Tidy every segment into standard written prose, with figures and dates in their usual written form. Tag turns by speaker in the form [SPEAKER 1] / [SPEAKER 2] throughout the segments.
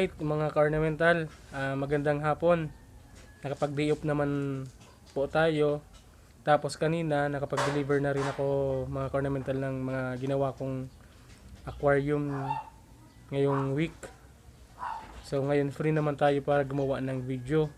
[SPEAKER 1] Alright mga ka-ornamental, magandang hapon. Nakapag-day off naman po tayo. Tapos kanina nakapag-deliver na rin ako mga ka-ornamental ng mga ginawa kong aquarium ngayong week. So ngayon free naman tayo para gumawa ng video.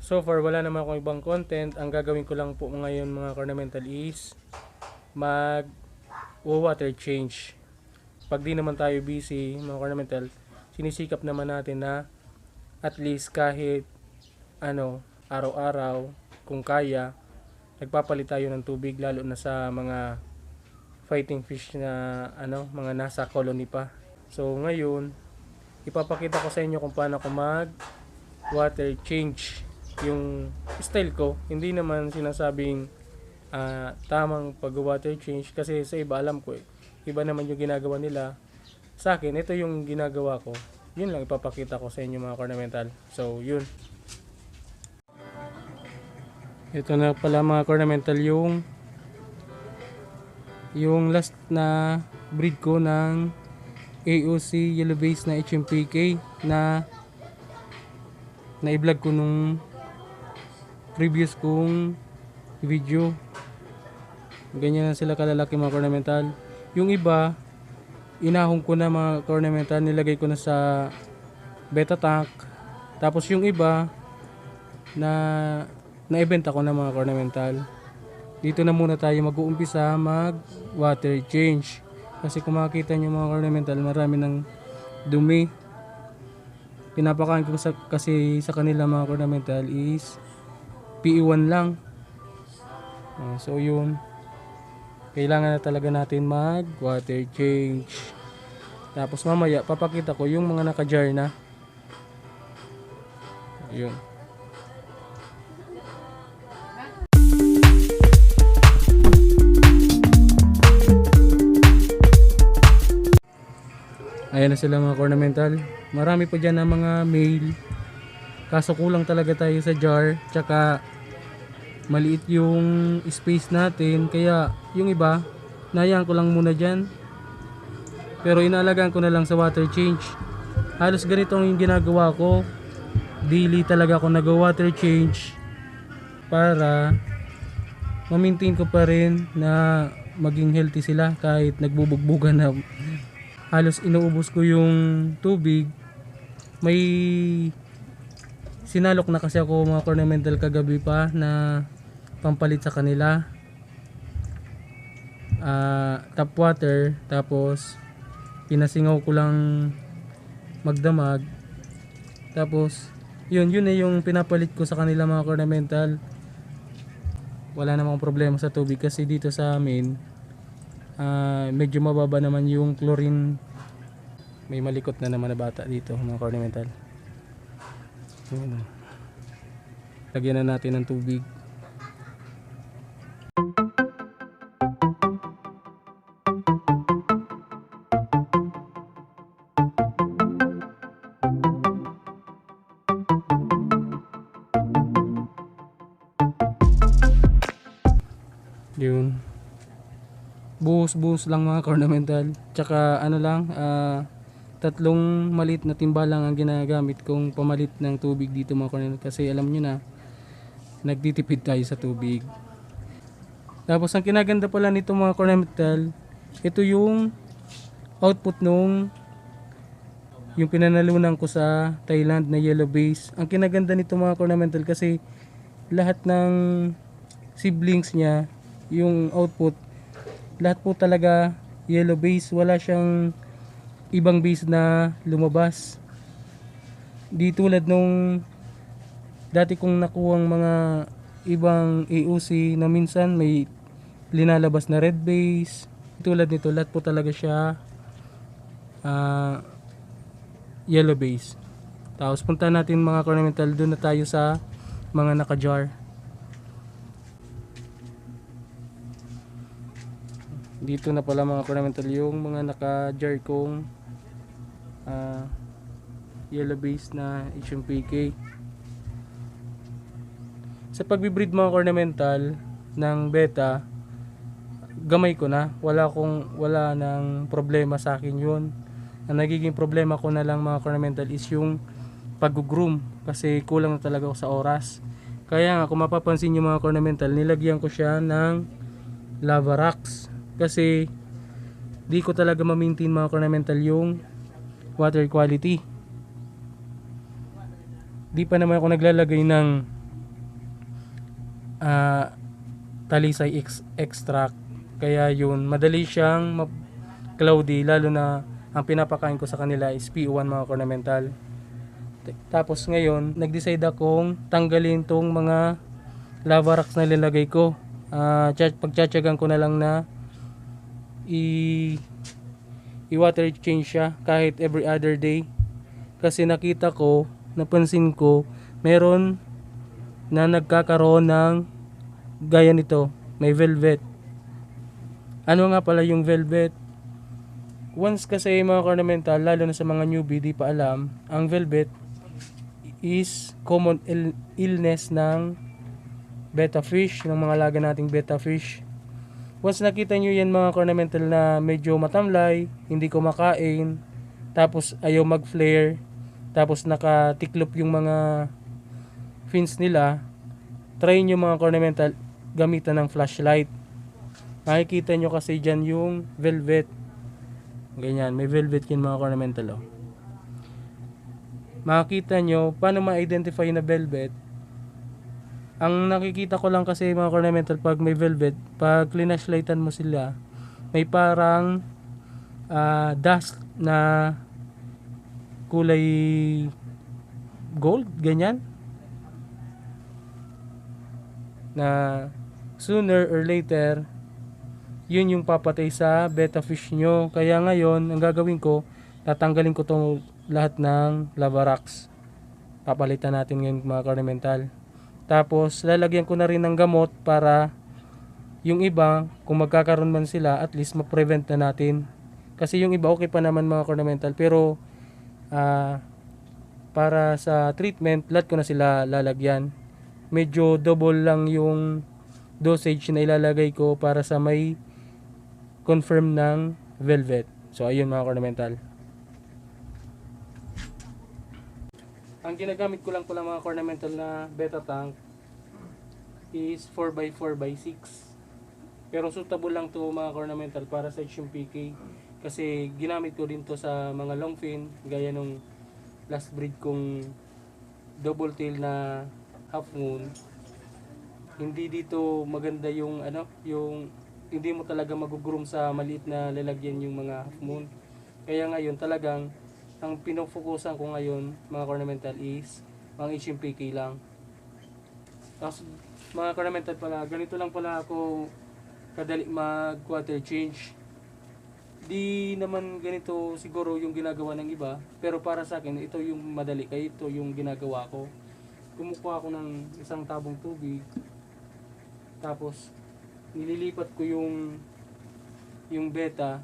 [SPEAKER 1] So far wala naman akong ibang content. Ang gagawin ko lang po ngayon mga ka-ornamental is water change. Pag di naman tayo busy mga ornamental, sinisikap naman natin na at least kahit araw-araw kung kaya, nagpapalit tayo ng tubig, lalo na sa mga fighting fish na mga nasa colony pa. So ngayon ipapakita ko sa inyo kung paano ko mag water change, yung style ko. Hindi naman sinasabing tamang pag water change, kasi sa iba alam ko iba naman yung ginagawa nila. Sa akin, ito yung ginagawa ko. Yun lang ipapakita ko sa inyo mga ornamental. So, yun. Ito na pala mga ornamental yung last na breed ko ng AOC Yellow Base na HMPK na i-vlog ko nung previous kong video. Ganyan na sila kalalaki mga ornamental. Yung iba, inahong ko na mga ornamental, nilagay ko na sa beta tank. Tapos yung iba na-ibenta ko na mga ornamental. Dito na muna tayo mag-uumpisa mag water change. Kasi kung makikita nyo mga ornamental, marami ng dumi. Pinapakain ko kasi sa kanila mga ornamental is PE1 lang. So yun, kailangan na talaga natin mag water change. Tapos mamaya papakita ko yung mga naka-jar na. Ayun. Ayan na sila mga ornamental. Marami pa dyan na mga male. Kaso kulang talaga tayo sa jar. Tsaka maliit yung space natin, kaya yung iba nayaan ko lang muna dyan, pero inaalagaan ko na lang sa water change. Halos ganito yung ginagawa ko, daily talaga ako nag-water change para ma-maintain ko pa rin na maging healthy sila kahit nagbubugbugan na. Halos inuubos ko yung tubig. May sinalok na kasi ako mga ornamental kagabi pa na pampalit sa kanila, tap water. Tapos pinasingaw ko lang magdamag. Tapos yun na yung pinapalit ko sa kanila mga ornamental. Wala namang problema sa tubig kasi dito sa amin medyo mababa naman yung chlorine. May malikot na naman na bata dito mga ornamental. Lagyan na natin ng tubig. Yun, buhos lang mga ornamental. Tsaka tatlong maliit na timba lang ang ginagamit kong pamalit ng tubig dito mga ornamental, kasi alam nyo na nagtitipid tayo sa tubig. Tapos ang kinaganda pala nito mga ornamental, ito yung output nung yung pinanalunan ko sa Thailand na yellow base. Ang kinaganda nito mga ornamental kasi lahat ng siblings niya, yung output, lahat po talaga yellow base. Wala siyang ibang base na lumabas. Di tulad nung dati kong nakuhang mga ibang AOC na minsan may linalabas na red base. Tulad nito, lahat po talaga siya yellow base. Tapos punta natin mga ornamental, doon na tayo sa mga naka-jar. Dito na pala mga ornamental yung mga naka-jar kong yellow base na HMPK. Sa pagbe-breed mga ornamental ng beta, gamay ko na, wala nang problema sa akin yun. Ang nagiging problema ko na lang mga ornamental is yung pag-groom kasi kulang na talaga ako sa oras. Kaya nga kung mapapansin nyo mga ornamental, nilagyan ko siya ng lava rocks kasi di ko talaga ma-maintain mga ornamental yung water quality. Di pa naman ako naglalagay ng talisay extract, kaya yun madali siyang cloudy, lalo na ang pinapakain ko sa kanila is PO1 mga ornamental. Tapos ngayon nag-decide akong tanggalin tong mga lava rocks na nilagay ko. Pagtsatsagan ko na lang na i-water change siya kahit every other day, kasi napansin ko meron na nagkakaroon ng gaya nito, may velvet. Ano nga pala yung velvet? Once kasi mga ornamental, lalo na sa mga newbie di pa alam, ang velvet is common illness ng betta fish, ng mga alaga nating betta fish. Once nakita nyo yan mga ornamental na medyo matamlay, hindi kumakain, tapos ayaw mag-flare, tapos nakatiklop yung mga fins nila, try nyo mga ornamental gamitan ng flashlight. Makikita nyo kasi dyan yung velvet. Ganyan, may velvet yun mga ornamental. Oh. Makikita nyo paano ma-identify na velvet. Ang nakikita ko lang kasi mga ornamental pag may velvet, pag linashlightan mo sila, may parang dust na kulay gold, ganyan, na sooner or later yun yung papatay sa betta fish nyo. Kaya ngayon ang gagawin ko, tatanggalin ko tong lahat ng lava rocks, papalitan natin ngayon mga ornamental. Tapos lalagyan ko na rin ng gamot para yung iba, kung magkakaroon man sila, at least ma-prevent na natin. Kasi yung iba okay pa naman mga ornamental, pero para sa treatment lahat ko na sila lalagyan. Medyo double lang yung dosage na ilalagay ko para sa may confirm ng velvet. So ayun mga ornamental. Ang ginagamit ko lang pala mga ornamental na betta tank is 4x4x6. Pero suitable lang to mga ornamental para sa HMPK. Kasi ginamit ko din to sa mga longfin, gaya nung last breed kong double tail na half moon. Hindi dito maganda yung yung hindi mo talaga mag-groom sa maliit na lalagyan yung mga half moon. Kaya ngayon talagang ang pinofokusan ko ngayon mga ornamental is mga HMPK lang. Tapos mga ornamental pala, ganito lang pala ako kadali mag water change. Di naman ganito siguro yung ginagawa ng iba, pero para sa akin ito yung madali, kaya ito yung ginagawa ko. Kumukuha ako ng isang tabong tubig, tapos nililipat ko yung betta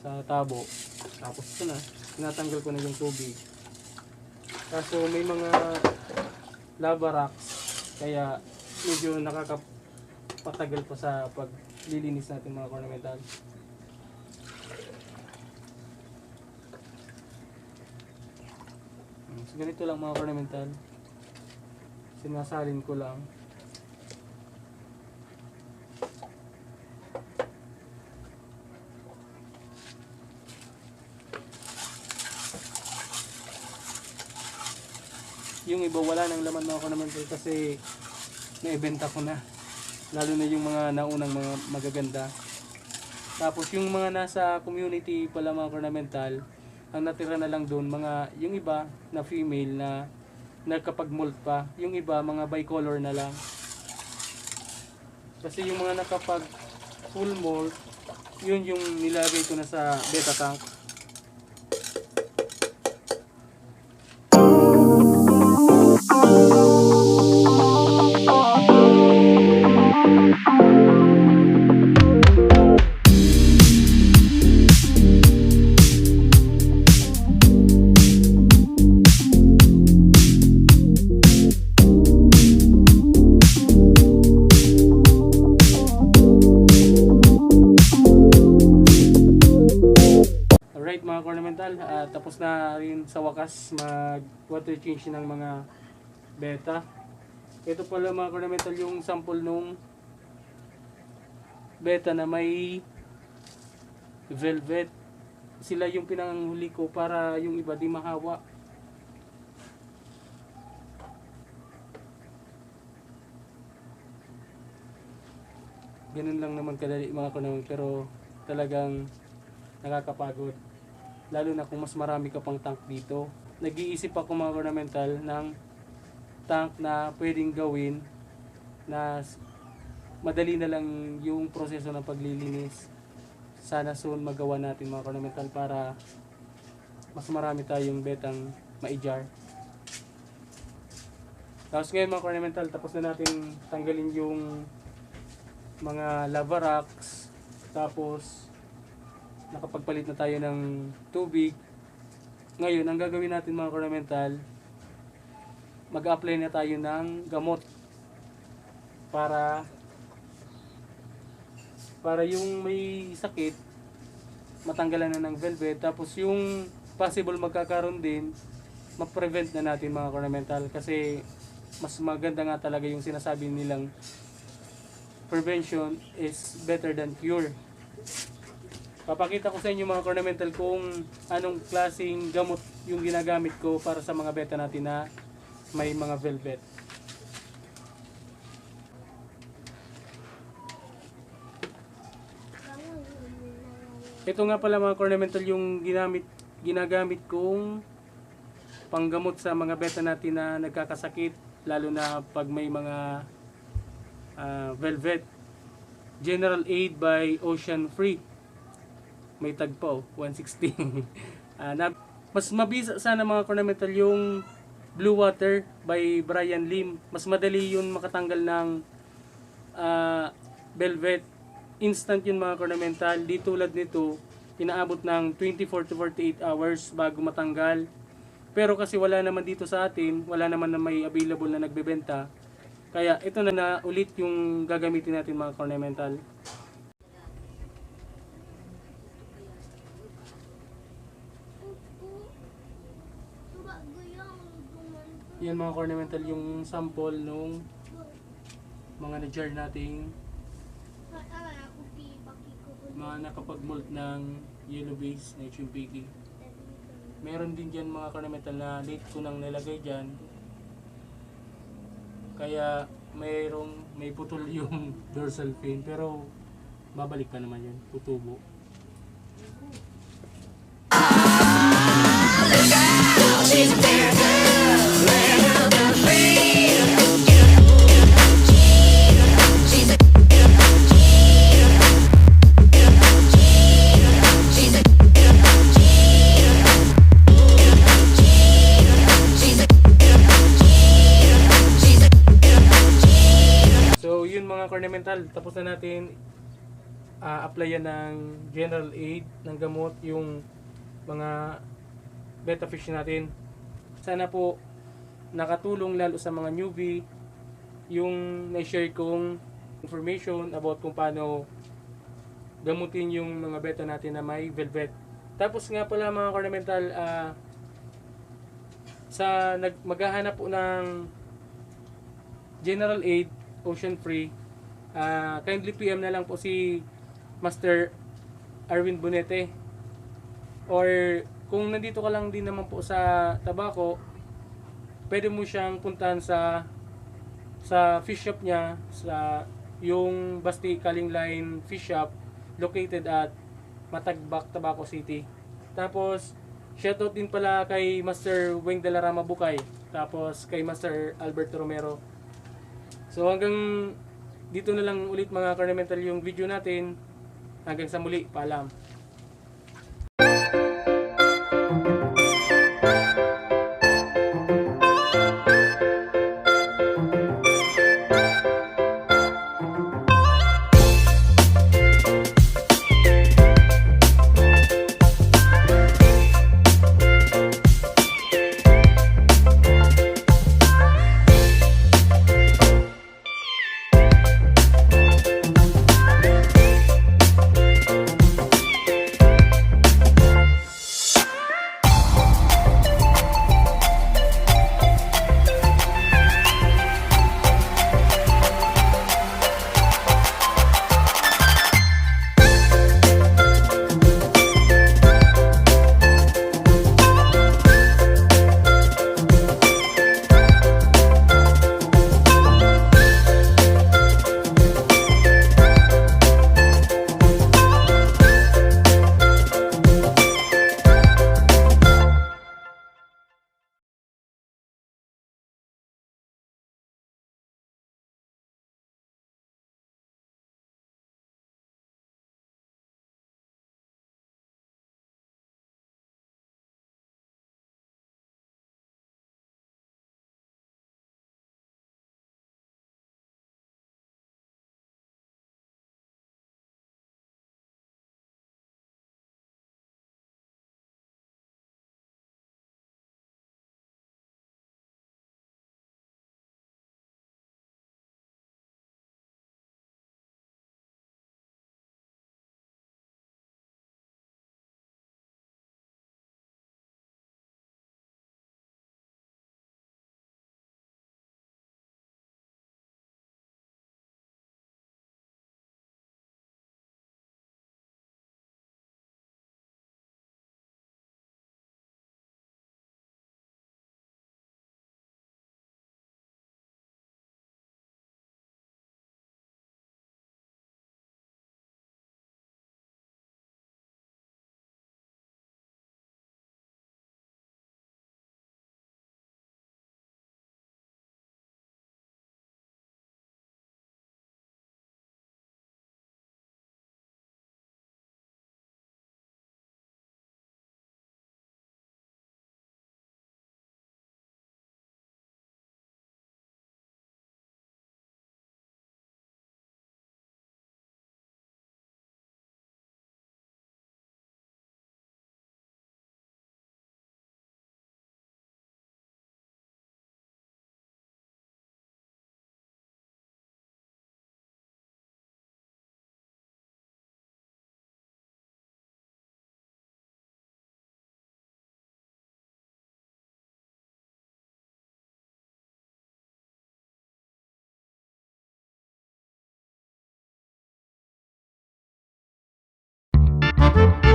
[SPEAKER 1] sa tabo, tapos ito na, tinatanggal ko na yung tubig. Kaso may mga lava rocks, kaya medyo nakakapatagal pa sa paglilinis natin mga ornamental. So ganito lang mga ornamental, sinasalin ko lang. Yung iba wala nang laman mga ornamental kasi naibenta ko na, lalo na yung mga naunang mga magaganda. Tapos yung mga nasa community pala mga ornamental, ang natira na lang doon mga yung iba na female na nakapag-molt pa, yung iba mga bicolor na lang. Kasi yung mga nakapag full molt, yun yung nilagay ko na sa betta tank. na rin sa wakas mag water change ng mga beta. Ito pala mga ornamental yung sample nung beta na may velvet. Sila yung pinanghuli ko para yung iba di mahawa. Ganun lang naman kadali mga ornamental, pero talagang nakakapagod. Lalo na kung mas marami ka pang tank dito. Nag-iisip ako mga ornamental ng tank na pwedeng gawin na madali na lang yung proseso ng paglilinis. Sana soon magawa natin mga ornamental para mas marami tayong betang maijar. Tapos ngayon mga ornamental, tapos na natin tanggalin yung mga lava rocks. Tapos nakapagpalit na tayo ng tubig. Ngayon ang gagawin natin mga ornamental, mag-apply na tayo ng gamot para yung may sakit matanggalan na ng velvet. Tapos yung possible magkakaroon din, ma-prevent na natin mga ornamental, kasi mas maganda nga talaga yung sinasabi nilang prevention is better than cure. Papakita ko sa inyo mga ornamental kung anong klaseng gamot yung ginagamit ko para sa mga beta natin na may mga velvet. Ito nga pala mga ornamental yung ginagamit kong panggamot sa mga beta natin na nagkakasakit, lalo na pag may mga velvet. General Aid by Ocean Free. May tag pa 160. Mas mabisa sana mga ornamental yung Blue Water by Brian Lim. Mas madali yun makatanggal ng velvet. Instant yun mga ornamental. Di tulad nito, inaabot ng 24 to 48 hours bago matanggal. Pero kasi wala naman dito sa atin, wala naman na may available na nagbebenta. Kaya ito na ulit yung gagamitin natin mga ornamental. Yan mga ornamental yung sample nung mga na-jar nating mga nakapag-mold ng yellow base na HMPK. Meron din dyan mga ornamental na late ko nang nilagay dyan, kaya may putol yung dorsal fin, pero babalik pa naman yan, tutubo. Ornamental, tapos na natin applyan ng general aid ng gamot yung mga betta fish natin. Sana po nakatulong lalo sa mga newbie yung na-share kong information about kung paano gamutin yung mga betta natin na may velvet. Tapos nga pala mga ornamental, sa maghahanap po ng general aid Ocean Free, kindly PM na lang po si Master Arwin Bonete, or kung nandito ka lang din naman po sa Tabaco, pwede mo siyang puntahan sa fish shop niya, sa yung Basti Kaling Line Fish Shop located at Matagbak, Tabaco City. Tapos shoutout din pala kay Master Weng Dalarama Bukay, tapos kay Master Alberto Romero. So hanggang dito na lang ulit mga ornamental yung video natin. Hanggang sa muli, paalam. Bye.